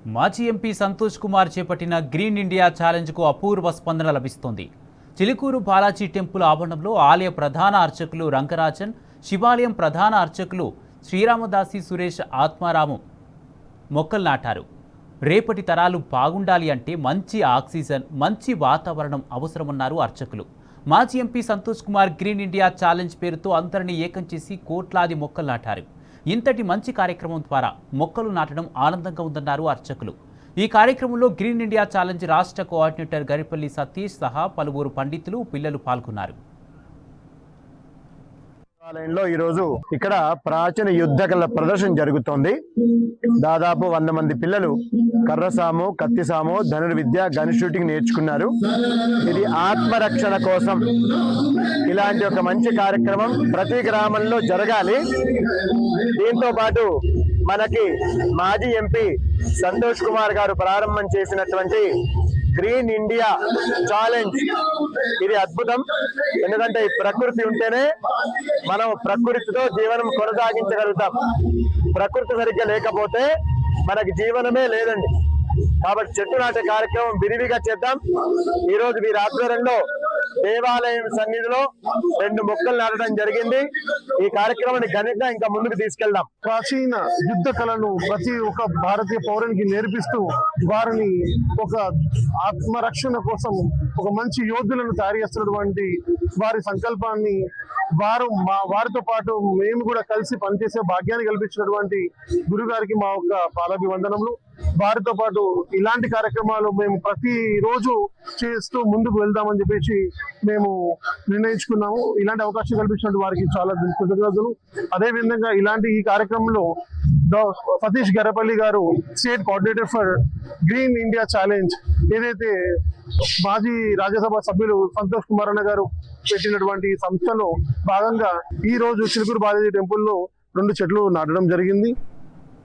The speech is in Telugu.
మాజీ ఎంపీ సంతోష్ కుమార్ చేపట్టిన గ్రీన్ ఇండియా ఛాలెంజ్కు అపూర్వ స్పందన లభిస్తోంది. చిలుకూరు బాలాజీ టెంపుల్ ఆవరణంలో ఆలయ ప్రధాన అర్చకులు రంగరాజన్, శివాలయం ప్రధాన అర్చకులు శ్రీరామదాసి సురేష్ ఆత్మారాము మొక్కలు నాటారు. రేపటి తరాలు బాగుండాలి అంటే మంచి ఆక్సిజన్, మంచి వాతావరణం అవసరమన్నారు అర్చకులు. మాజీ MP Santosh Kumar green India challenge పేరుతో అందరినీ ఏకం చేసి కోట్లాది మొక్కలు నాటారు. ఇంతటి మంచి కార్యక్రమం ద్వారా మొక్కలు నాటడం ఆనందంగా ఉందన్నారు అర్చకులు. ఈ కార్యక్రమంలో గ్రీన్ ఇండియా ఛాలెంజ్ రాష్ట్ర కోఆర్డినేటర్ గరిపల్లి సతీష్ సహా పలువురు పండితులు, పిల్లలు పాల్గొన్నారు. ఈరోజు ఇక్కడ ప్రాచీన యుద్ధ కళ ప్రదర్శన జరుగుతోంది. దాదాపు 100 మంది పిల్లలు కర్రసాము, కత్తిసాము, ధనుర్విద్య, గన్ షూటింగ్ నేర్చుకున్నారు. ఇది ఆత్మరక్షణ కోసం ఇలాంటి ఒక మంచి కార్యక్రమం ప్రతి గ్రామంలో జరగాలి. దీంతో పాటు మనకి మాజీ ఎంపీ సంతోష్ కుమార్ గారు ప్రారంభం చేసినటువంటి గ్రీన్ ఇండియా ఛాలెంజ్ ఇది అద్భుతం. ఎందుకంటే ఈ ప్రకృతి ఉంటేనే మనం ప్రకృతితో జీవనం కొనసాగించగలుగుతాం. ప్రకృతి సరిగ్గా లేకపోతే మనకి జీవనమే లేదండి. కాబట్టి చెట్టు నాటే కార్యక్రమం విరివిగా చేద్దాం. ఈ రోజు వీరి ఆధ్వర్యంలో దేవాలయం సన్నిధిలో 2 మొక్కలు నాటడం జరిగింది. ఈ కార్యక్రమాన్ని ఘనంగా ఇంకా ముందుకు తీసుకెళ్దాం. ప్రాచీన యుద్ధ కళను ప్రతి ఒక్క భారతీయ పౌరునికి నేర్పిస్తూ వారిని ఒక ఆత్మరక్షణ కోసం ఒక మంచి యోధులను తయారు చేస్తున్నటువంటి వారి సంకల్పాన్ని వారితో పాటు మేము కూడా కలిసి పనిచేసే భాగ్యాన్ని కల్పించినటువంటి గురుగారికి మా యొక్క పాదాభివందనములు. వారితో పాటు ఇలాంటి కార్యక్రమాలు మేము ప్రతి రోజు చేస్తూ ముందుకు వెళ్దామని చెప్పేసి మేము నిర్ణయించుకున్నాము. ఇలాంటి అవకాశం కల్పించినట్టు వారికి చాలా కృతజ్ఞతలు. అదేవిధంగా ఇలాంటి ఈ కార్యక్రమంలో సతీష్ గరపల్లి గారు, state coordinator for green India challenge, ఏదైతే మాజీ రాజ్యసభ సభ్యులు సంతోష్ కుమార్ అన్న గారు పెట్టినటువంటి సంస్థలో భాగంగా ఈ రోజు చిలుకూరు బాలాజీ టెంపుల్లో 2 చెట్లు నాటడం జరిగింది.